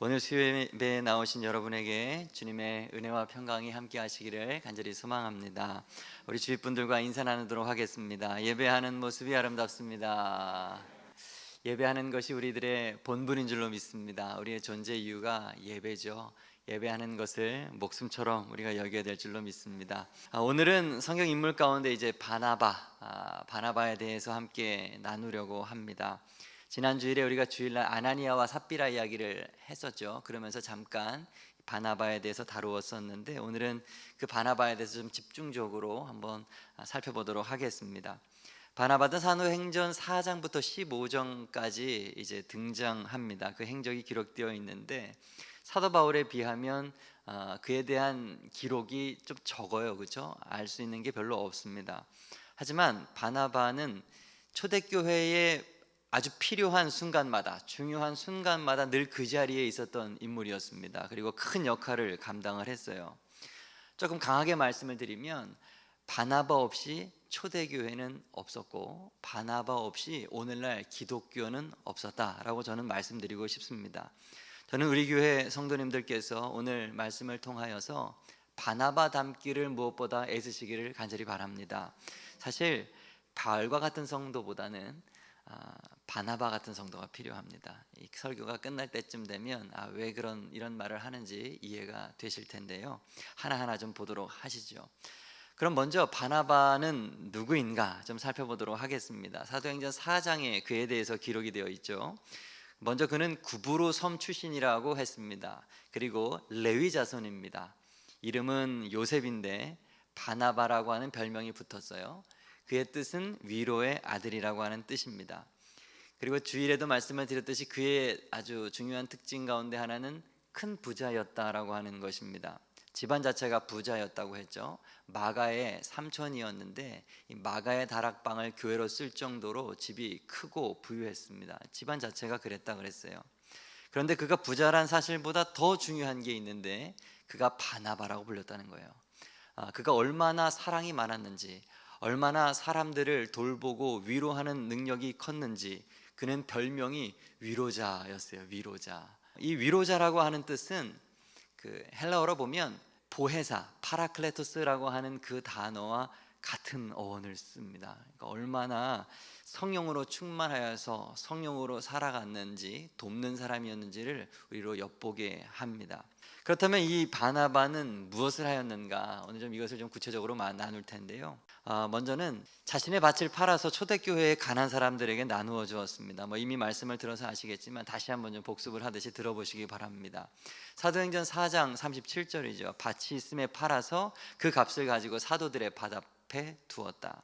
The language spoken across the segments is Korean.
오늘 수요예배에 나오신 여러분에게 주님의 은혜와 평강이 함께 하시기를 간절히 소망합니다. 우리 주위 분들과 인사 나누도록 하겠습니다. 예배하는 모습이 아름답습니다. 예배하는 것이 우리들의 본분인 줄로 믿습니다. 우리의 존재 이유가 예배죠. 예배하는 것을 목숨처럼 우리가 여겨야 될 줄로 믿습니다. 오늘은 성경 인물 가운데 이제 바나바에 대해서 함께 나누려고 합니다. 지난 주일에 우리가 주일날 아나니아와 삽비라 이야기를 했었죠. 그러면서 잠깐 바나바에 대해서 다루었었는데 오늘은 그 바나바에 대해서 좀 집중적으로 한번 살펴보도록 하겠습니다. 바나바는 사도행전 4장부터 15장까지 이제 등장합니다. 그 행적이 기록되어 있는데 사도 바울에 비하면 그에 대한 기록이 좀 적어요, 그렇죠? 알 수 있는 게 별로 없습니다. 하지만 바나바는 초대교회에 아주 필요한 순간마다, 중요한 순간마다 늘 그 자리에 있었던 인물이었습니다. 그리고 큰 역할을 감당을 했어요. 조금 강하게 말씀을 드리면 바나바 없이 초대교회는 없었고 바나바 없이 오늘날 기독교는 없었다라고 저는 말씀드리고 싶습니다. 저는 우리 교회 성도님들께서 오늘 말씀을 통하여서 바나바 닮기를 무엇보다 애쓰시기를 간절히 바랍니다. 사실 바울과 같은 성도보다는 바나바 같은 성도가 필요합니다. 이 설교가 끝날 때쯤 되면 왜 이런 말을 하는지 이해가 되실 텐데요. 하나하나 좀 보도록 하시죠. 그럼 먼저 바나바는 누구인가 좀 살펴보도록 하겠습니다. 사도행전 4장에 그에 대해서 기록이 되어 있죠. 먼저 그는 구브로 섬 출신이라고 했습니다. 그리고 레위 자손입니다. 이름은 요셉인데 바나바라고 하는 별명이 붙었어요. 그의 뜻은 위로의 아들이라고 하는 뜻입니다. 그리고 주일에도 말씀을 드렸듯이 그의 아주 중요한 특징 가운데 하나는 큰 부자였다라고 하는 것입니다. 집안 자체가 부자였다고 했죠. 마가의 삼촌이었는데 이 마가의 다락방을 교회로 쓸 정도로 집이 크고 부유했습니다. 집안 자체가 그랬다 그랬어요. 그런데 그가 부자란 사실보다 더 중요한 게 있는데 그가 바나바라고 불렸다는 거예요. 그가 얼마나 사랑이 많았는지, 얼마나 사람들을 돌보고 위로하는 능력이 컸는지 그는 별명이 위로자였어요. 위로자. 이 위로자라고 하는 뜻은 그 헬라어로 보면 보혜사, 파라클레토스라고 하는 그 단어와 같은 어원을 씁니다. 그러니까 얼마나 성령으로 충만하여서 성령으로 살아갔는지 돕는 사람이었는지를 우리로 엿보게 합니다. 그렇다면 이 바나바는 무엇을 하였는가? 오늘 좀 이것을 좀 구체적으로 나눌 텐데요. 먼저는 자신의 밭을 팔아서 초대교회의 가난한 사람들에게 나누어 주었습니다. 이미 말씀을 들어서 아시겠지만 다시 한번 좀 복습을 하듯이 들어보시기 바랍니다. 사도행전 4장 37절이죠. 밭이 있음에 팔아서 그 값을 가지고 사도들의 밭 앞에 두었다.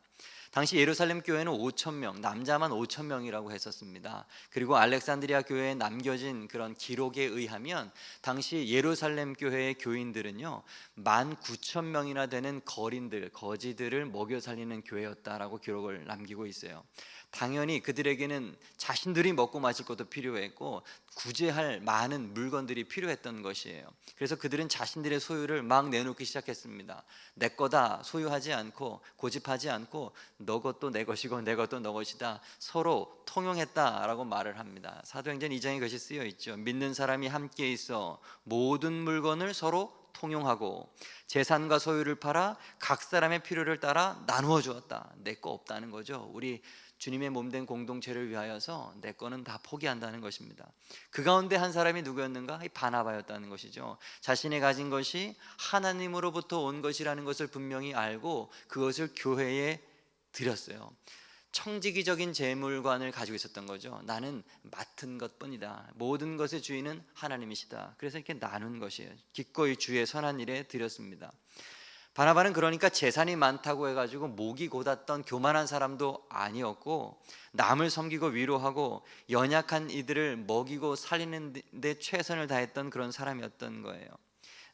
당시 예루살렘 교회는 5,000명, 남자만 5,000명이라고 했었습니다. 그리고 알렉산드리아 교회에 남겨진 그런 기록에 의하면 당시 예루살렘 교회의 교인들은요 19,000명이나 되는 거지들을 먹여 살리는 교회였다라고 기록을 남기고 있어요. 당연히 그들에게는 자신들이 먹고 마실 것도 필요했고 구제할 많은 물건들이 필요했던 것이에요. 그래서 그들은 자신들의 소유를 막 내놓기 시작했습니다. 내 거다 소유하지 않고 고집하지 않고 너 것도 내 것이고 내 것도 너 것이다 서로 통용했다라고 말을 합니다. 사도행전 2장에 그것이 쓰여 있죠. 믿는 사람이 함께 있어 모든 물건을 서로 통용하고 재산과 소유를 팔아 각 사람의 필요를 따라 나누어 주었다. 내 거 없다는 거죠. 우리 주님의 몸된 공동체를 위하여서 내 거는 다 포기한다는 것입니다. 그 가운데 한 사람이 누구였는가? 이 바나바였다는 것이죠. 자신이 가진 것이 하나님으로부터 온 것이라는 것을 분명히 알고 그것을 교회에 드렸어요. 청지기적인 재물관을 가지고 있었던 거죠. 나는 맡은 것뿐이다. 모든 것의 주인은 하나님이시다. 그래서 이렇게 나눈 것이에요. 기꺼이 주의 선한 일에 드렸습니다. 바나바는 그러니까 재산이 많다고 해가지고 목이 곧았던 교만한 사람도 아니었고 남을 섬기고 위로하고 연약한 이들을 먹이고 살리는 데 최선을 다했던 그런 사람이었던 거예요.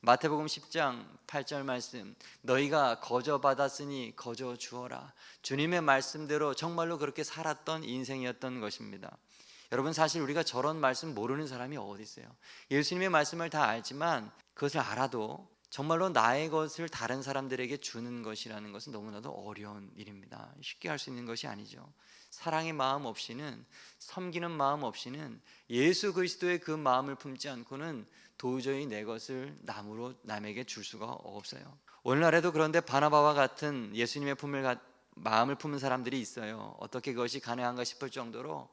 마태복음 10장 8절 말씀, 너희가 거저 받았으니 거저 주어라. 주님의 말씀대로 정말로 그렇게 살았던 인생이었던 것입니다. 여러분, 사실 우리가 저런 말씀 모르는 사람이 어디 있어요? 예수님의 말씀을 다 알지만 그것을 알아도 정말로 나의 것을 다른 사람들에게 주는 것이라는 것은 너무나도 어려운 일입니다. 쉽게 할 수 있는 것이 아니죠. 사랑의 마음 없이는, 섬기는 마음 없이는, 예수 그리스도의 그 마음을 품지 않고는 도저히 내 것을 남에게 줄 수가 없어요. 오늘날에도 그런데 바나바와 같은 예수님의 마음을 품은 사람들이 있어요. 어떻게 그것이 가능한가 싶을 정도로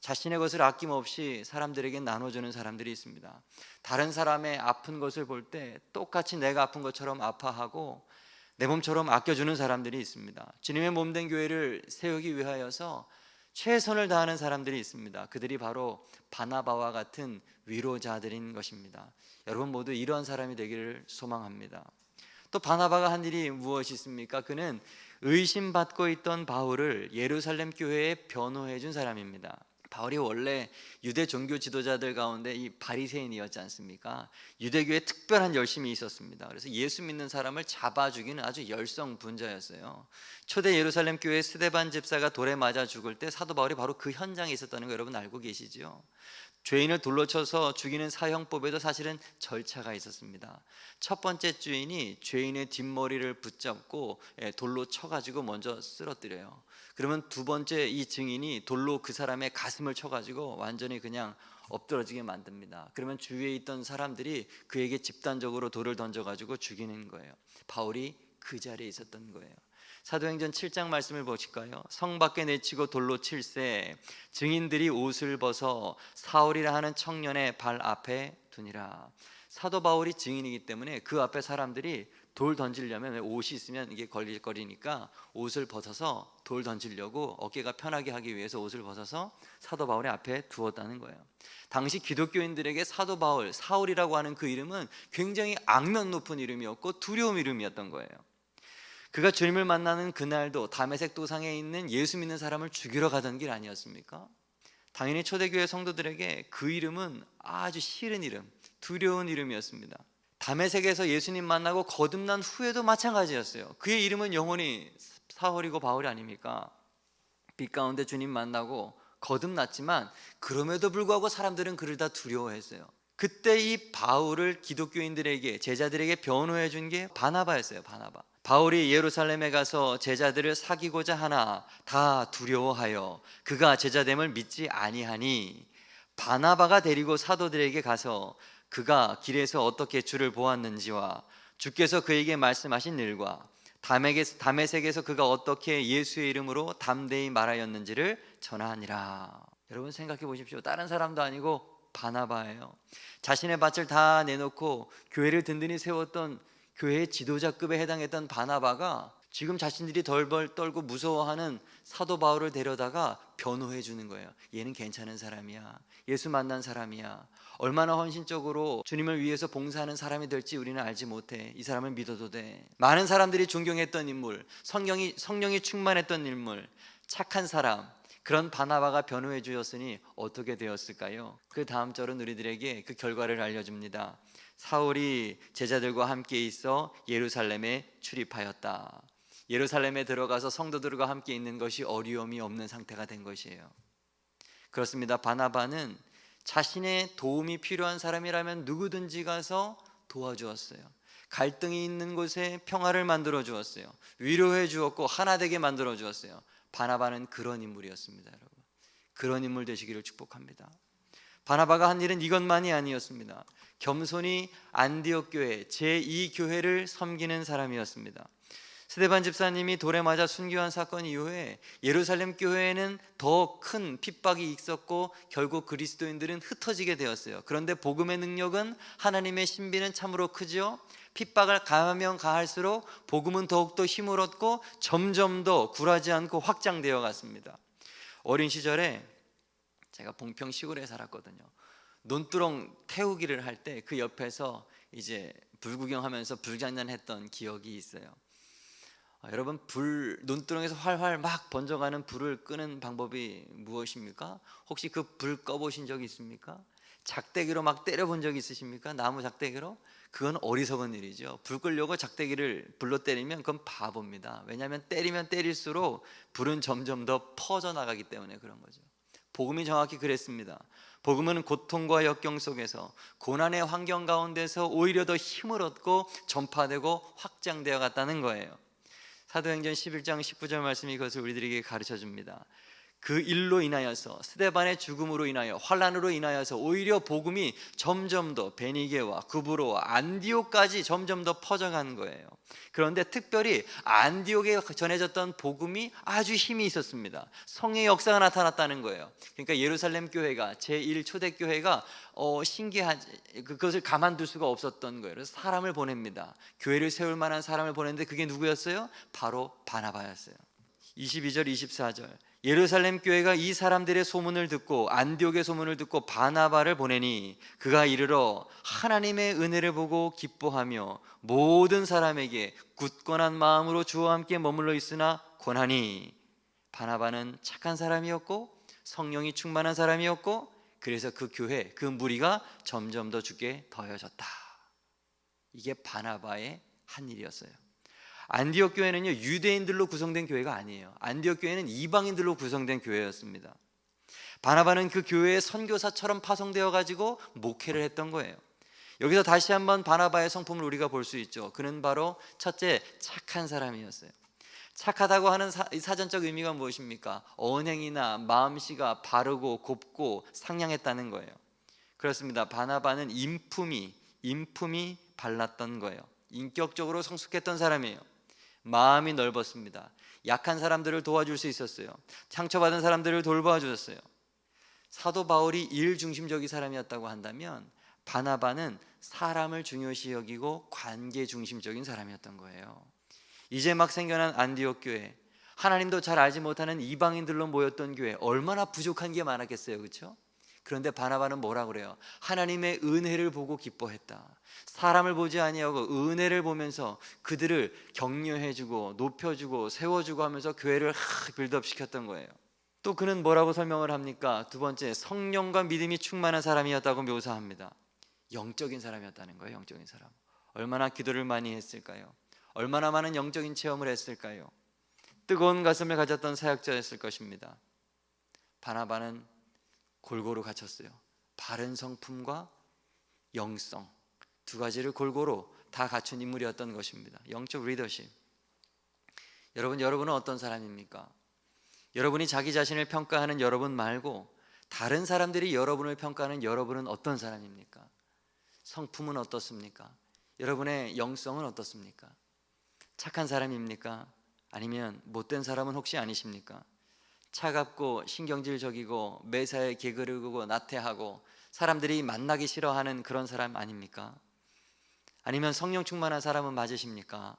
자신의 것을 아낌없이 사람들에게 나눠주는 사람들이 있습니다. 다른 사람의 아픈 것을 볼 때 똑같이 내가 아픈 것처럼 아파하고 내 몸처럼 아껴주는 사람들이 있습니다. 주님의 몸된 교회를 세우기 위하여서 최선을 다하는 사람들이 있습니다. 그들이 바로 바나바와 같은 위로자들인 것입니다. 여러분 모두 이러한 사람이 되기를 소망합니다. 또 바나바가 한 일이 무엇이 있습니까? 그는 의심받고 있던 바울을 예루살렘 교회에 변호해 준 사람입니다. 바울이 원래 유대 종교 지도자들 가운데 이 바리새인이었지 않습니까? 유대교에 특별한 열심이 있었습니다. 그래서 예수 믿는 사람을 잡아 죽이는 아주 열성분자였어요. 초대 예루살렘 교회 스데반 집사가 돌에 맞아 죽을 때 사도 바울이 바로 그 현장에 있었다는 거 여러분 알고 계시죠? 죄인을 돌로 쳐서 죽이는 사형법에도 사실은 절차가 있었습니다. 첫 번째 주인이 죄인의 뒷머리를 붙잡고 돌로 쳐가지고 먼저 쓰러뜨려요. 그러면 두 번째 이 증인이 돌로 그 사람의 가슴을 쳐가지고 완전히 그냥 엎드러지게 만듭니다. 그러면 주위에 있던 사람들이 그에게 집단적으로 돌을 던져가지고 죽이는 거예요. 바울이 그 자리에 있었던 거예요. 사도행전 7장 말씀을 보실까요? 성 밖에 내치고 돌로 칠세 증인들이 옷을 벗어 사울이라 하는 청년의 발 앞에 두니라. 사도 바울이 증인이기 때문에 그 앞에 사람들이 돌 던지려면 옷이 있으면 이게 걸릴거리니까 옷을 벗어서 돌 던지려고 어깨가 편하게 하기 위해서 옷을 벗어서 사도 바울의 앞에 두었다는 거예요. 당시 기독교인들에게 사도 바울, 사울이라고 하는 그 이름은 굉장히 악명 높은 이름이었고 두려움 이름이었던 거예요. 그가 주님을 만나는 그날도 다메섹 도상에 있는 예수 믿는 사람을 죽이러 가던 길 아니었습니까? 당연히 초대교회 성도들에게 그 이름은 아주 싫은 이름, 두려운 이름이었습니다. 다메섹에서 예수님 만나고 거듭난 후에도 마찬가지였어요. 그의 이름은 영원히 사울이고 바울이 아닙니까? 빛 가운데 주님 만나고 거듭났지만 그럼에도 불구하고 사람들은 그를 다 두려워했어요. 그때 이 바울을 기독교인들에게, 제자들에게 변호해 준 게 바나바였어요. 바나바. 바울이 예루살렘에 가서 제자들을 사귀고자 하나 다 두려워하여 그가 제자됨을 믿지 아니하니 바나바가 데리고 사도들에게 가서 그가 길에서 어떻게 주를 보았는지와 주께서 그에게 말씀하신 일과 다메섹에서 그가 어떻게 예수의 이름으로 담대히 말하였는지를 전하니라. 여러분 생각해 보십시오. 다른 사람도 아니고 바나바예요. 자신의 밭을 다 내놓고 교회를 든든히 세웠던 교회의 지도자급에 해당했던 바나바가 지금 자신들이 덜벌 떨고 무서워하는 사도 바울을 데려다가 변호해 주는 거예요. 얘는 괜찮은 사람이야. 예수 만난 사람이야. 얼마나 헌신적으로 주님을 위해서 봉사하는 사람이 될지 우리는 알지 못해. 이 사람을 믿어도 돼. 많은 사람들이 존경했던 인물, 성령이 충만했던 인물, 착한 사람, 그런 바나바가 변호해 주었으니 어떻게 되었을까요? 그 다음 절은 우리들에게 그 결과를 알려줍니다. 사울이 제자들과 함께 있어 예루살렘에 출입하였다. 예루살렘에 들어가서 성도들과 함께 있는 것이 어려움이 없는 상태가 된 것이에요. 그렇습니다. 바나바는 자신의 도움이 필요한 사람이라면 누구든지 가서 도와주었어요. 갈등이 있는 곳에 평화를 만들어 주었어요. 위로해 주었고 하나 되게 만들어 주었어요. 바나바는 그런 인물이었습니다. 여러분, 그런 인물 되시기를 축복합니다. 바나바가 한 일은 이것만이 아니었습니다. 겸손히 안디옥 교회 제2교회를 섬기는 사람이었습니다. 스데반 집사님이 돌에 맞아 순교한 사건 이후에 예루살렘 교회에는 더 큰 핍박이 있었고 결국 그리스도인들은 흩어지게 되었어요. 그런데 복음의 능력은, 하나님의 신비는 참으로 크죠. 핍박을 가하면 가할수록 복음은 더욱더 힘을 얻고 점점 더 굴하지 않고 확장되어 갔습니다. 어린 시절에 제가 봉평 시골에 살았거든요. 논두렁 태우기를 할 때 그 옆에서 이제 불구경하면서 불장난했던 기억이 있어요. 여러분, 논두렁에서 활활 막 번져가는 불을 끄는 방법이 무엇입니까? 혹시 그 불 꺼보신 적 있습니까? 작대기로 막 때려본 적 있으십니까? 나무 작대기로? 그건 어리석은 일이죠. 불 끄려고 작대기를 불로 때리면 그건 바보입니다. 왜냐하면 때리면 때릴수록 불은 점점 더 퍼져나가기 때문에 그런 거죠. 복음이 정확히 그랬습니다. 복음은 고통과 역경 속에서, 고난의 환경 가운데서 오히려 더 힘을 얻고 전파되고 확장되어 갔다는 거예요. 사도행전 11장 19절 말씀이 그것을 우리들에게 가르쳐 줍니다. 그 일로 인하여서, 스데반의 죽음으로 인하여, 환난으로 인하여서 오히려 복음이 점점 더 베니게와 구브로와 안디옥까지 점점 더 퍼져간 거예요. 그런데 특별히 안디옥에 전해졌던 복음이 아주 힘이 있었습니다. 성령의 역사가 나타났다는 거예요. 그러니까 예루살렘 교회가, 제1초대교회가 신기하지, 그것을 가만둘 수가 없었던 거예요. 그래서 사람을 보냅니다. 교회를 세울 만한 사람을 보냈는데 그게 누구였어요? 바로 바나바였어요. 22절 24절, 예루살렘 교회가 이 사람들의 소문을 듣고, 안디옥의 소문을 듣고 바나바를 보내니 그가 이르러 하나님의 은혜를 보고 기뻐하며 모든 사람에게 굳건한 마음으로 주와 함께 머물러 있으나 권하니. 바나바는 착한 사람이었고 성령이 충만한 사람이었고, 그래서 그 교회, 그 무리가 점점 더 주께 더해졌다. 이게 바나바의 한 일이었어요. 안디옥 교회는요, 유대인들로 구성된 교회가 아니에요. 안디옥 교회는 이방인들로 구성된 교회였습니다. 바나바는 그 교회의 선교사처럼 파송되어 가지고 목회를 했던 거예요. 여기서 다시 한번 바나바의 성품을 우리가 볼 수 있죠. 그는 바로 첫째, 착한 사람이었어요. 착하다고 하는 사전적 의미가 무엇입니까? 언행이나 마음씨가 바르고 곱고 상냥했다는 거예요. 그렇습니다. 바나바는 인품이 발랐던 거예요. 인격적으로 성숙했던 사람이에요. 마음이 넓었습니다. 약한 사람들을 도와줄 수 있었어요. 상처받은 사람들을 돌보아 주셨어요. 사도 바울이 일 중심적인 사람이었다고 한다면, 바나바는 사람을 중요시 여기고 관계 중심적인 사람이었던 거예요. 이제 막 생겨난 안디옥 교회, 하나님도 잘 알지 못하는 이방인들로 모였던 교회, 얼마나 부족한 게 많았겠어요, 그렇죠? 그런데 바나바는 뭐라 그래요? 하나님의 은혜를 보고 기뻐했다. 사람을 보지 아니하고 은혜를 보면서 그들을 격려해주고 높여주고 세워주고 하면서 교회를 빌드업 시켰던 거예요. 또 그는 뭐라고 설명을 합니까? 두 번째, 성령과 믿음이 충만한 사람이었다고 묘사합니다. 영적인 사람이었다는 거예요. 영적인 사람. 얼마나 기도를 많이 했을까요? 얼마나 많은 영적인 체험을 했을까요? 뜨거운 가슴을 가졌던 사역자였을 것입니다. 바나바는 골고루 갖췄어요. 바른 성품과 영성, 두 가지를 골고루 다 갖춘 인물이었던 것입니다. 영적 리더십. 여러분은 어떤 사람입니까? 여러분이 자기 자신을 평가하는 여러분 말고 다른 사람들이 여러분을 평가하는 여러분은 어떤 사람입니까? 성품은 어떻습니까? 여러분의 영성은 어떻습니까? 착한 사람입니까? 아니면 못된 사람은 혹시 아니십니까? 차갑고 신경질적이고 매사에 게으르고 나태하고 사람들이 만나기 싫어하는 그런 사람 아닙니까? 아니면 성령 충만한 사람은 맞으십니까?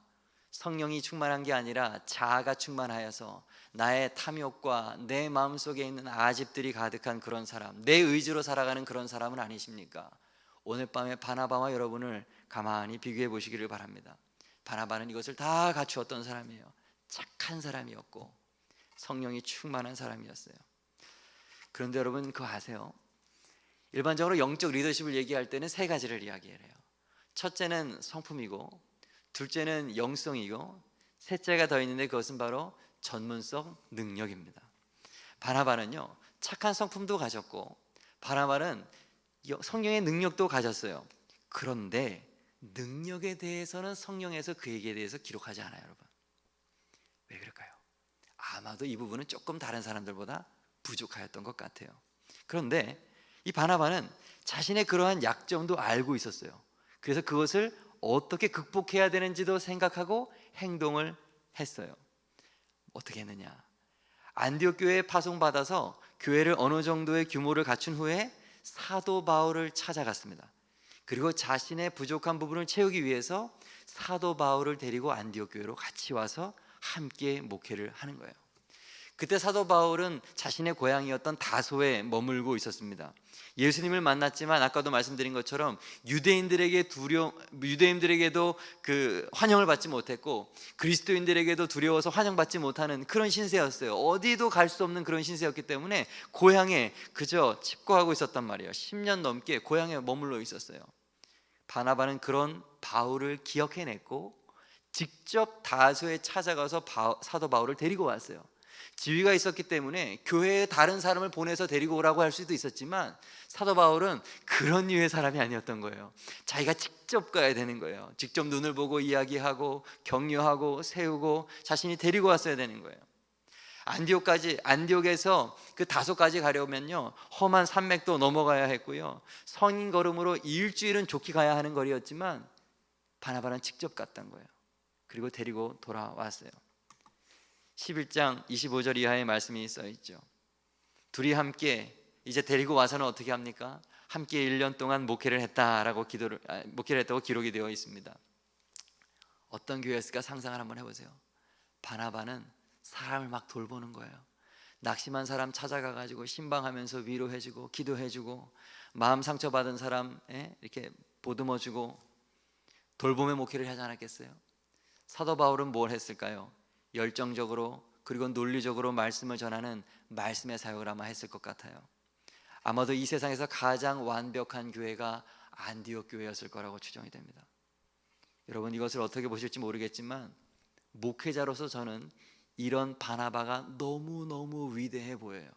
성령이 충만한 게 아니라 자아가 충만하여서 나의 탐욕과 내 마음속에 있는 아집들이 가득한 그런 사람, 내 의지로 살아가는 그런 사람은 아니십니까? 오늘 밤에 바나바와 여러분을 가만히 비교해 보시기를 바랍니다. 바나바는 이것을 다 갖추었던 사람이에요. 착한 사람이었고 성령이 충만한 사람이었어요. 그런데 여러분 그거 아세요? 일반적으로 영적 리더십을 얘기할 때는 세 가지를 이야기해요. 첫째는 성품이고, 둘째는 영성이고, 셋째가 더 있는데 그것은 바로 전문성, 능력입니다. 바나바는요, 착한 성품도 가졌고 바나바는 성령의 능력도 가졌어요. 그런데 능력에 대해서는 성령에서 그에게 대해서 기록하지 않아요. 여러분, 왜 그럴까요? 아마도 이 부분은 조금 다른 사람들보다 부족하였던 것 같아요. 그런데 이 바나바는 자신의 그러한 약점도 알고 있었어요. 그래서 그것을 어떻게 극복해야 되는지도 생각하고 행동을 했어요. 어떻게 했느냐? 안디옥 교회에 파송받아서 교회를 어느 정도의 규모를 갖춘 후에 사도 바울을 찾아갔습니다. 그리고 자신의 부족한 부분을 채우기 위해서 사도 바울을 데리고 안디옥 교회로 같이 와서 함께 목회를 하는 거예요. 그때 사도 바울은 자신의 고향이었던 다소에 머물고 있었습니다. 예수님을 만났지만 아까도 말씀드린 것처럼 유대인들에게도 그 환영을 받지 못했고 그리스도인들에게도 두려워서 환영받지 못하는 그런 신세였어요. 어디도 갈 수 없는 그런 신세였기 때문에 고향에 그저 칩거하고 있었단 말이에요. 10년 넘게 고향에 머물러 있었어요. 바나바는 그런 바울을 기억해냈고 직접 다소에 찾아가서 사도 바울을 데리고 왔어요. 지위가 있었기 때문에 교회에 다른 사람을 보내서 데리고 오라고 할 수도 있었지만 사도 바울은 그런 류의 사람이 아니었던 거예요. 자기가 직접 가야 되는 거예요. 직접 눈을 보고 이야기하고 격려하고 세우고 자신이 데리고 왔어야 되는 거예요. 안디옥에서 그 다소까지 가려면요 험한 산맥도 넘어가야 했고요, 성인 걸음으로 일주일은 좋게 가야 하는 거리였지만 바나바는 직접 갔던 거예요. 그리고 데리고 돌아왔어요. 11장 25절 이하의 말씀이 써 있죠. 둘이 함께 이제 데리고 와서는 어떻게 합니까? 함께 1년 동안 목회를 했다고 기록이 되어 있습니다. 어떤 교회였을까 상상을 한번 해보세요. 바나바는 사람을 막 돌보는 거예요. 낙심한 사람 찾아가가지고 신방하면서 위로해주고 기도해주고, 마음 상처받은 사람 이렇게 보듬어주고 돌봄의 목회를 하지 않았겠어요? 사도 바울은 뭘 했을까요? 열정적으로 그리고 논리적으로 말씀을 전하는 말씀의 사역을 아마 했을 것 같아요. 아마도 이 세상에서 가장 완벽한 교회가 안디옥 교회였을 거라고 추정이 됩니다. 여러분, 이것을 어떻게 보실지 모르겠지만 목회자로서 저는 이런 바나바가 너무너무 위대해 보여요.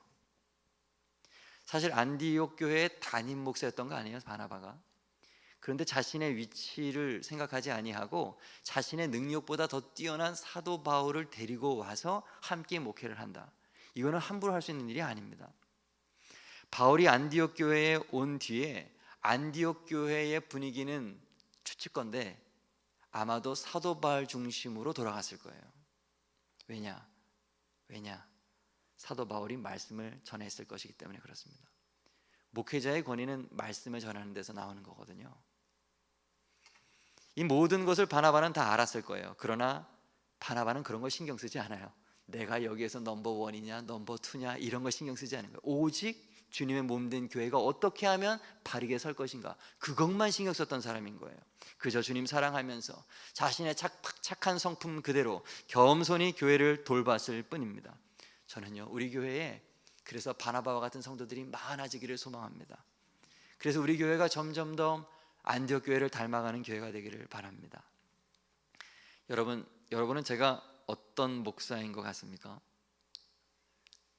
사실 안디옥 교회의 담임 목사였던 거 아니에요, 바나바가? 그런데 자신의 위치를 생각하지 아니하고 자신의 능력보다 더 뛰어난 사도 바울을 데리고 와서 함께 목회를 한다. 이거는 함부로 할 수 있는 일이 아닙니다. 바울이 안디옥 교회에 온 뒤에 안디옥 교회의 분위기는 추측건데 아마도 사도 바울 중심으로 돌아갔을 거예요. 왜냐? 사도 바울이 말씀을 전했을 것이기 때문에 그렇습니다. 목회자의 권위는 말씀을 전하는 데서 나오는 거거든요. 이 모든 것을 바나바는 다 알았을 거예요. 그러나 바나바는 그런 걸 신경 쓰지 않아요. 내가 여기에서 넘버1이냐 넘버2냐 이런 걸 신경 쓰지 않은 거예요. 오직 주님의 몸된 교회가 어떻게 하면 바르게 설 것인가, 그것만 신경 썼던 사람인 거예요. 그저 주님 사랑하면서 자신의 착한 성품 그대로 겸손히 교회를 돌봤을 뿐입니다. 저는요 우리 교회에 그래서 바나바와 같은 성도들이 많아지기를 소망합니다. 그래서 우리 교회가 점점 더 안디옥 교회를 닮아가는 교회가 되기를 바랍니다. 여러분은 제가 어떤 목사인 것 같습니까?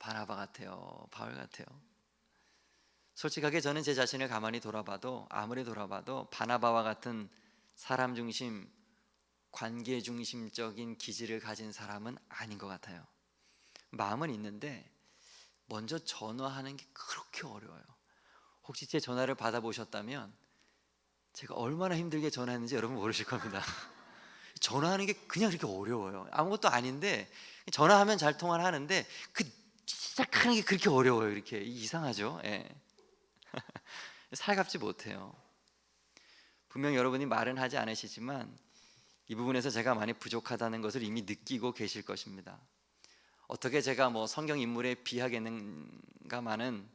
바나바 같아요? 바울 같아요? 솔직하게 저는 제 자신을 가만히 돌아봐도, 아무리 돌아봐도 바나바와 같은 사람 중심, 관계 중심적인 기질을 가진 사람은 아닌 것 같아요. 마음은 있는데 먼저 전화하는 게 그렇게 어려워요. 혹시 제 전화를 받아보셨다면 제가 얼마나 힘들게 전화했는지 여러분 모르실 겁니다. 전화하는 게 그냥 그렇게 어려워요. 아무것도 아닌데 전화하면 잘 통화를 하는데 그 시작하는 게 그렇게 어려워요. 이렇게 이상하죠. 예. 살갑지 못해요. 분명 여러분이 말은 하지 않으시지만 이 부분에서 제가 많이 부족하다는 것을 이미 느끼고 계실 것입니다. 어떻게 제가 성경 인물에 비하겠는가마는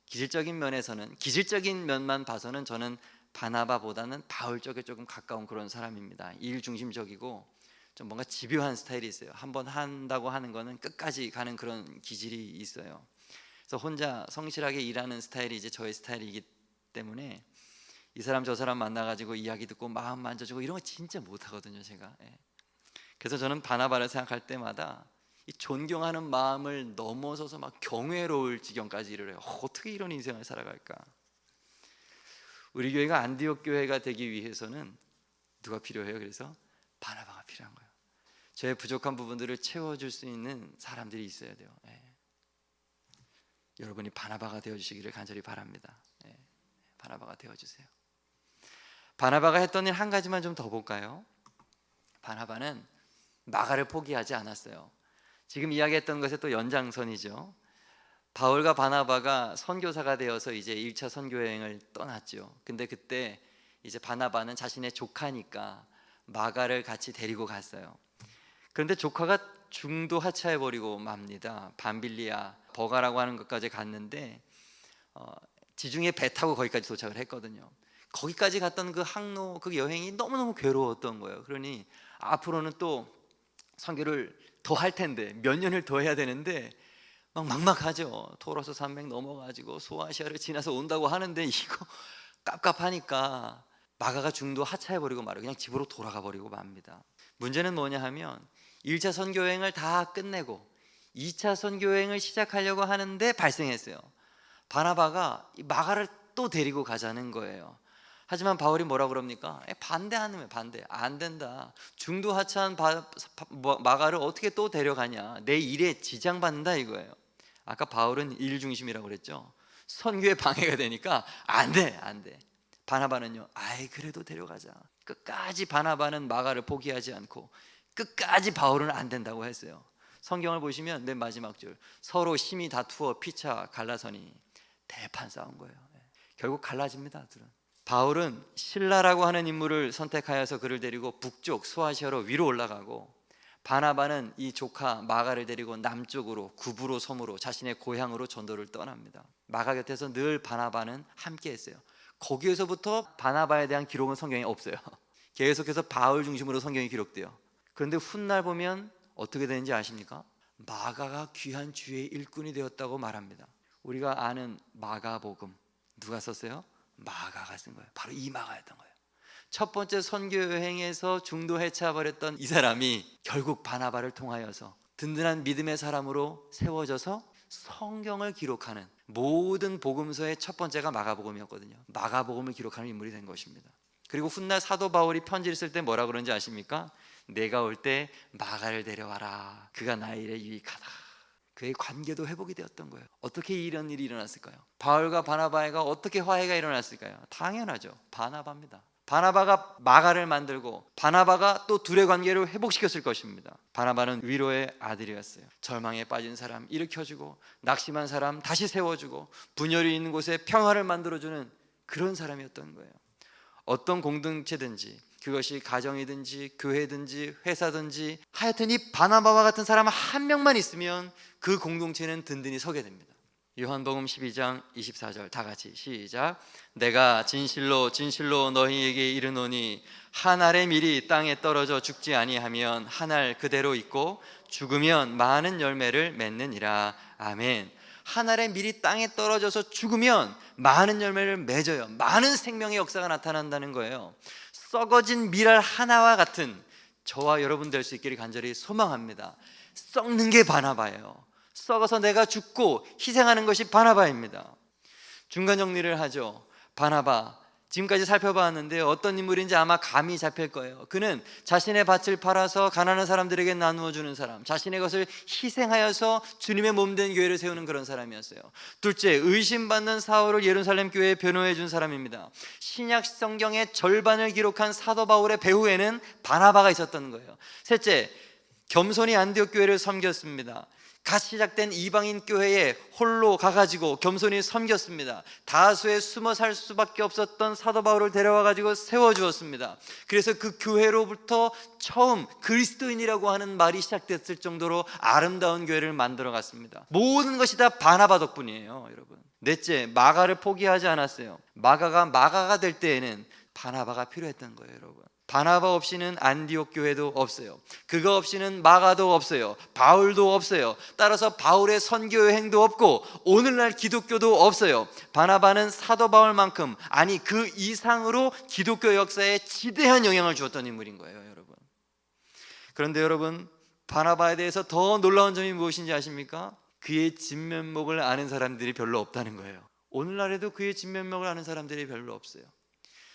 기질적인 면만 봐서는 저는 바나바보다는 바울 쪽에 조금 가까운 그런 사람입니다. 일 중심적이고 좀 뭔가 집요한 스타일이 있어요. 한번 한다고 하는 거는 끝까지 가는 그런 기질이 있어요. 그래서 혼자 성실하게 일하는 스타일이 이제 저의 스타일이기 때문에 이 사람 저 사람 만나가지고 이야기 듣고 마음 만져주고 이런 거 진짜 못하거든요, 제가. 그래서 저는 바나바를 생각할 때마다 이 존경하는 마음을 넘어서서 막 경외로울 지경까지 이르러요. 어떻게 이런 인생을 살아갈까? 우리 교회가 안디옥 교회가 되기 위해서는 누가 필요해요? 그래서 바나바가 필요한 거예요. 저의 부족한 부분들을 채워줄 수 있는 사람들이 있어야 돼요. 여러분이 바나바가 되어주시기를 간절히 바랍니다. 바나바가 되어주세요. 바나바가 했던 일 한 가지만 좀 더 볼까요? 바나바는 마가를 포기하지 않았어요. 지금 이야기했던 것의 또 연장선이죠. 바울과 바나바가 선교사가 되어서 이제 1차 선교 여행을 떠났죠. 근데 그때 이제 바나바는 자신의 조카니까 마가를 같이 데리고 갔어요. 그런데 조카가 중도 하차해버리고 맙니다. 밤빌리아 버가라고 하는 것까지 갔는데 지중해 배 타고 거기까지 도착을 했거든요. 거기까지 갔던 그 항로, 그 여행이 너무너무 괴로웠던 거예요. 그러니 앞으로는 또 선교를 더 할 텐데 몇 년을 더 해야 되는데 막 막막하죠. 토로스 산맥 넘어가지고 소아시아를 지나서 온다고 하는데 이거 깝깝하니까 마가가 중도 하차해버리고 말아요. 그냥 집으로 돌아가 버리고 맙니다. 문제는 뭐냐 하면 1차 선교여행을 다 끝내고 2차 선교여행을 시작하려고 하는데 발생했어요. 바나바가 마가를 또 데리고 가자는 거예요. 하지만 바울이 뭐라고 그럽니까? 반대하는 거예요. 반대. 안 된다. 중도 하차한 마가를 어떻게 또 데려가냐? 내 일에 지장받는다 이거예요. 아까 바울은 일 중심이라고 그랬죠. 선교에 방해가 되니까 안 돼, 안 돼. 바나바는요, 아이 그래도 데려가자. 끝까지 바나바는 마가를 포기하지 않고 끝까지 바울은 안 된다고 했어요. 성경을 보시면 맨 마지막 줄, 서로 심히 다투어 피차 갈라서니 대판 싸운 거예요. 결국 갈라집니다. 둘은. 바울은 실라라고 하는 인물을 선택하여서 그를 데리고 북쪽 소아시아로 위로 올라가고, 바나바는 이 조카 마가를 데리고 남쪽으로 구브로 섬으로 자신의 고향으로 전도를 떠납니다. 마가 곁에서 늘 바나바는 함께 했어요. 거기에서부터 바나바에 대한 기록은 성경에 없어요. 계속해서 바울 중심으로 성경이 기록돼요. 그런데 훗날 보면 어떻게 되는지 아십니까? 마가가 귀한 주의 일꾼이 되었다고 말합니다. 우리가 아는 마가복음 누가 썼어요? 마가가 쓴 거예요. 바로 이 마가였던 거예요. 첫 번째 선교 여행에서 중도 해체해버렸던 이 사람이 결국 바나바를 통하여서 든든한 믿음의 사람으로 세워져서 성경을 기록하는, 모든 복음서의 첫 번째가 마가복음이었거든요. 마가복음을 기록하는 인물이 된 것입니다. 그리고 훗날 사도 바울이 편지를 쓸 때 뭐라 그런지 아십니까? 내가 올 때 마가를 데려와라. 그가 나의 일에 유익하다. 그의 관계도 회복이 되었던 거예요. 어떻게 이런 일이 일어났을까요? 바울과 바나바가 어떻게 화해가 일어났을까요? 당연하죠. 바나바입니다. 바나바가 마가를 만들고 바나바가 또 둘의 관계를 회복시켰을 것입니다. 바나바는 위로의 아들이었어요. 절망에 빠진 사람 일으켜주고, 낙심한 사람 다시 세워주고, 분열이 있는 곳에 평화를 만들어주는 그런 사람이었던 거예요. 어떤 공동체든지, 그것이 가정이든지 교회든지 회사든지, 하여튼 이 바나바와 같은 사람 한 명만 있으면 그 공동체는 든든히 서게 됩니다. 요한복음 12장 24절 다 같이 시작. 내가 진실로 진실로 너희에게 이르노니 한 알의 밀이 땅에 떨어져 죽지 아니하면 한 알 그대로 있고 죽으면 많은 열매를 맺느니라. 아멘. 한 알의 밀이 땅에 떨어져서 죽으면 많은 열매를 맺어요. 많은 생명의 역사가 나타난다는 거예요. 썩어진 밀알 하나와 같은 저와 여러분 될 수 있기를 간절히 소망합니다. 썩는 게 바나바예요. 썩어서 내가 죽고 희생하는 것이 바나바입니다. 중간 정리를 하죠. 바나바, 지금까지 살펴봤는데 어떤 인물인지 아마 감이 잡힐 거예요. 그는 자신의 밭을 팔아서 가난한 사람들에게 나누어 주는 사람, 자신의 것을 희생하여서 주님의 몸된 교회를 세우는 그런 사람이었어요. 둘째, 의심받는 사울을 예루살렘 교회에 변호해 준 사람입니다. 신약 성경의 절반을 기록한 사도 바울의 배후에는 바나바가 있었던 거예요. 셋째, 겸손히 안디옥 교회를 섬겼습니다. 갓 시작된 이방인 교회에 홀로 가가지고 겸손히 섬겼습니다. 다수의 숨어 살 수밖에 없었던 사도 바울을 데려와가지고 세워주었습니다. 그래서 그 교회로부터 처음 그리스도인이라고 하는 말이 시작됐을 정도로 아름다운 교회를 만들어갔습니다. 모든 것이 다 바나바 덕분이에요, 여러분. 넷째, 마가를 포기하지 않았어요. 마가가 될 때에는 바나바가 필요했던 거예요, 여러분. 바나바 없이는 안디옥 교회도 없어요. 그거 없이는 마가도 없어요. 바울도 없어요. 따라서 바울의 선교 여행도 없고 오늘날 기독교도 없어요. 바나바는 사도 바울만큼, 아니 그 이상으로 기독교 역사에 지대한 영향을 주었던 인물인 거예요, 여러분. 그런데 여러분, 바나바에 대해서 더 놀라운 점이 무엇인지 아십니까? 그의 진면목을 아는 사람들이 별로 없다는 거예요. 오늘날에도 그의 진면목을 아는 사람들이 별로 없어요.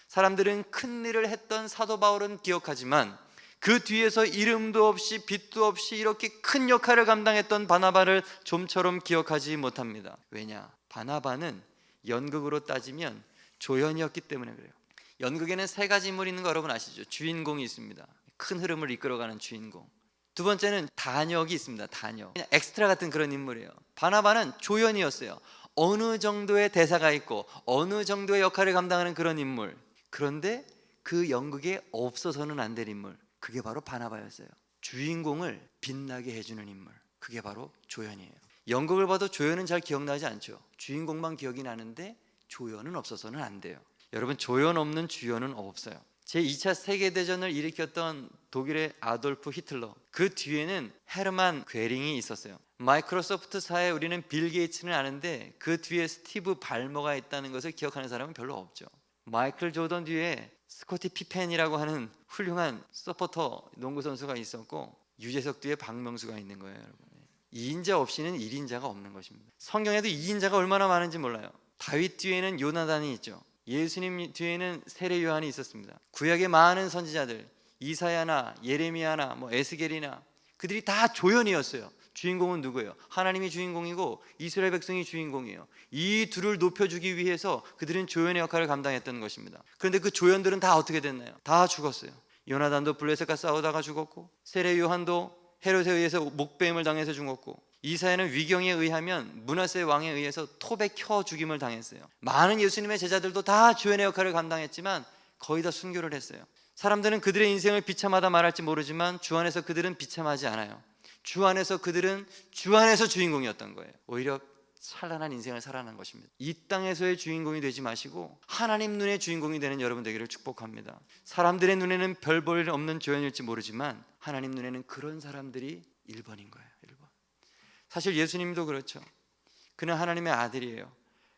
사람들은 큰 일을 했던 사도 바울은 기억하지만 그 뒤에서 이름도 없이 빛도 없이 이렇게 큰 역할을 감당했던 바나바를 좀처럼 기억하지 못합니다. 왜냐? 바나바는 연극으로 따지면 조연이었기 때문에 그래요. 연극에는 세 가지 인물이 있는 거 여러분 아시죠? 주인공이 있습니다. 큰 흐름을 이끌어가는 주인공. 두 번째는 단역이 있습니다. 단역. 그냥 엑스트라 같은 그런 인물이에요. 바나바는 조연이었어요. 어느 정도의 대사가 있고 어느 정도의 역할을 감당하는 그런 인물. 그런데 그 연극에 없어서는 안 될 인물, 그게 바로 바나바였어요. 주인공을 빛나게 해주는 인물, 그게 바로 조연이에요. 연극을 봐도 조연은 잘 기억나지 않죠. 주인공만 기억이 나는데 조연은 없어서는 안 돼요. 여러분, 조연 없는 주연은 없어요. 제2차 세계대전을 일으켰던 독일의 아돌프 히틀러, 그 뒤에는 헤르만 괴링이 있었어요. 마이크로소프트사에 우리는 빌 게이츠는 아는데 그 뒤에 스티브 발머가 있다는 것을 기억하는 사람은 별로 없죠. 마이클 조던 뒤에 스코티 피펜이라고 하는 훌륭한 서포터 농구 선수가 있었고, 유재석 뒤에 박명수가 있는 거예요, 여러분. 2인자 없이는 1인자가 없는 것입니다. 성경에도 2인자가 얼마나 많은지 몰라요. 다윗 뒤에는 요나단이 있죠. 예수님 뒤에는 세례 요한이 있었습니다. 구약의 많은 선지자들, 이사야나 예레미야나 에스겔이나 그들이 다 조연이었어요. 주인공은 누구예요? 하나님이 주인공이고 이스라엘 백성이 주인공이에요. 이 둘을 높여주기 위해서 그들은 조연의 역할을 감당했던 것입니다. 그런데 그 조연들은 다 어떻게 됐나요? 다 죽었어요. 요나단도 블레셋과 싸우다가 죽었고, 세례 요한도 헤롯에 의해서 목배임을 당해서 죽었고, 이사야는 위경에 의하면 므낫세 왕에 의해서 톱에 켜 죽임을 당했어요. 많은 예수님의 제자들도 다 조연의 역할을 감당했지만 거의 다 순교를 했어요. 사람들은 그들의 인생을 비참하다 말할지 모르지만 주 안에서 그들은 비참하지 않아요. 주 안에서 그들은 주 안에서 주인공이었던 거예요. 오히려 찬란한 인생을 살아난 것입니다. 이 땅에서의 주인공이 되지 마시고 하나님 눈의 주인공이 되는 여러분 되기를 축복합니다. 사람들의 눈에는 별 볼 없는 조연일지 모르지만 하나님 눈에는 그런 사람들이 1번인 거예요. 1번. 사실 예수님도 그렇죠. 그는 하나님의 아들이에요.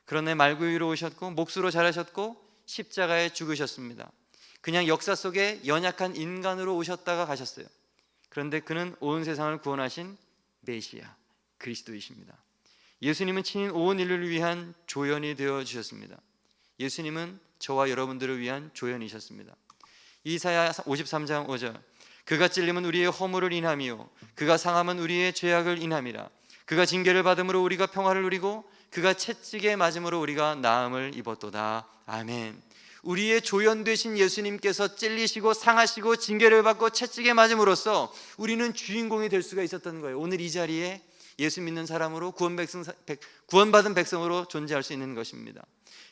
그러나 말구유로 오셨고 몫으로 자라셨고 십자가에 죽으셨습니다. 그냥 역사 속에 연약한 인간으로 오셨다가 가셨어요. 그런데 그는 온 세상을 구원하신 메시아 그리스도이십니다. 예수님은 친히 온 인류를 위한 조연이 되어 주셨습니다. 예수님은 저와 여러분들을 위한 조연이셨습니다. 이사야 53장 5절, 그가 찔림은 우리의 허물을 인함이요 그가 상함은 우리의 죄악을 인함이라. 그가 징계를 받음으로 우리가 평화를 누리고 그가 채찍에 맞음으로 우리가 나음을 입었도다. 아멘. 우리의 조연 되신 예수님께서 찔리시고 상하시고 징계를 받고 채찍에 맞음으로써 우리는 주인공이 될 수가 있었던 거예요. 오늘 이 자리에 예수 믿는 사람으로 구원받은 백성으로 존재할 수 있는 것입니다.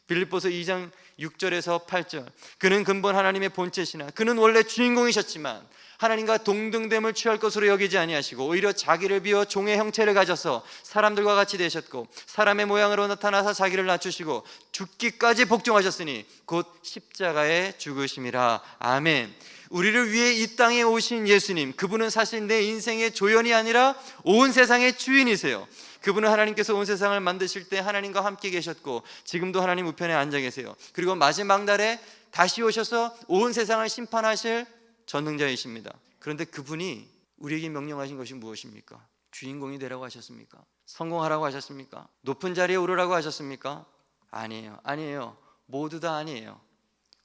빌립보서 2장 6절에서 8절, 그는 근본 하나님의 본체시나 그는 원래 주인공이셨지만 하나님과 동등됨을 취할 것으로 여기지 아니하시고 오히려 자기를 비워 종의 형체를 가져서 사람들과 같이 되셨고 사람의 모양으로 나타나서 자기를 낮추시고 죽기까지 복종하셨으니 곧 십자가에 죽으심이라. 아멘. 우리를 위해 이 땅에 오신 예수님, 그분은 사실 내 인생의 조연이 아니라 온 세상의 주인이세요. 그분은 하나님께서 온 세상을 만드실 때 하나님과 함께 계셨고 지금도 하나님 우편에 앉아 계세요. 그리고 마지막 날에 다시 오셔서 온 세상을 심판하실 전능자이십니다. 그런데 그분이 우리에게 명령하신 것이 무엇입니까? 주인공이 되라고 하셨습니까? 성공하라고 하셨습니까? 높은 자리에 오르라고 하셨습니까? 아니에요. 모두 다 아니에요.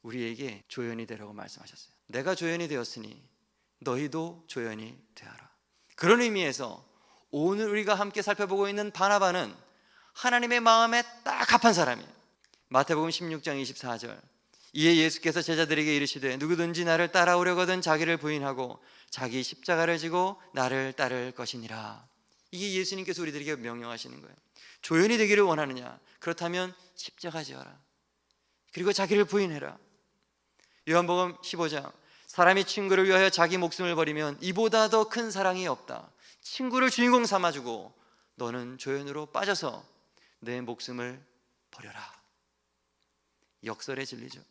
우리에게 조연이 되라고 말씀하셨어요. 내가 조연이 되었으니 너희도 조연이 되어라. 그런 의미에서 오늘 우리가 함께 살펴보고 있는 바나바는 하나님의 마음에 딱 합한 사람이에요. 마태복음 16장 24절, 이에 예수께서 제자들에게 이르시되 누구든지 나를 따라오려거든 자기를 부인하고 자기 십자가를 지고 나를 따를 것이니라. 이게 예수님께서 우리들에게 명령하시는 거예요. 조연이 되기를 원하느냐? 그렇다면 십자가 지어라. 그리고 자기를 부인해라. 요한복음 15장, 사람이 친구를 위하여 자기 목숨을 버리면 이보다 더 큰 사랑이 없다. 친구를 주인공 삼아주고 너는 조연으로 빠져서 내 목숨을 버려라. 역설의 진리죠.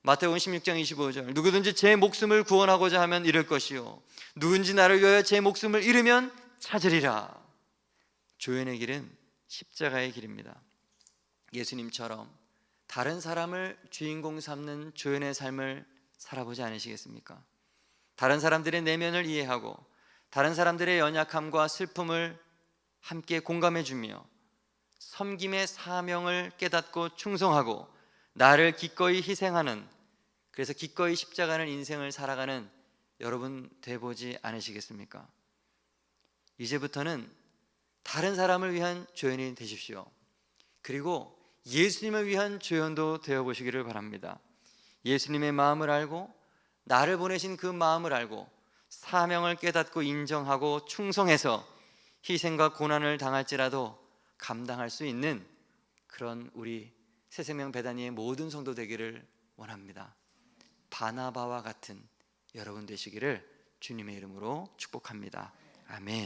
마태복음 16장 25절, 누구든지 제 목숨을 구원하고자 하면 잃을 것이요 누군지 나를 위하여 제 목숨을 잃으면 찾으리라. 조연의 길은 십자가의 길입니다. 예수님처럼 다른 사람을 주인공 삼는 조연의 삶을 살아보지 않으시겠습니까? 다른 사람들의 내면을 이해하고 다른 사람들의 연약함과 슬픔을 함께 공감해 주며 섬김의 사명을 깨닫고 충성하고 나를 기꺼이 희생하는, 그래서 기꺼이 십자가는 인생을 살아가는 여러분 돼보지 않으시겠습니까? 이제부터는 다른 사람을 위한 조연이 되십시오. 그리고 예수님을 위한 조연도 되어보시기를 바랍니다. 예수님의 마음을 알고 나를 보내신 그 마음을 알고 사명을 깨닫고 인정하고 충성해서 희생과 고난을 당할지라도 감당할 수 있는 그런 우리 새생명 베다니의 모든 성도 되기를 원합니다. 바나바와 같은 여러분 되시기를 주님의 이름으로 축복합니다. 아멘.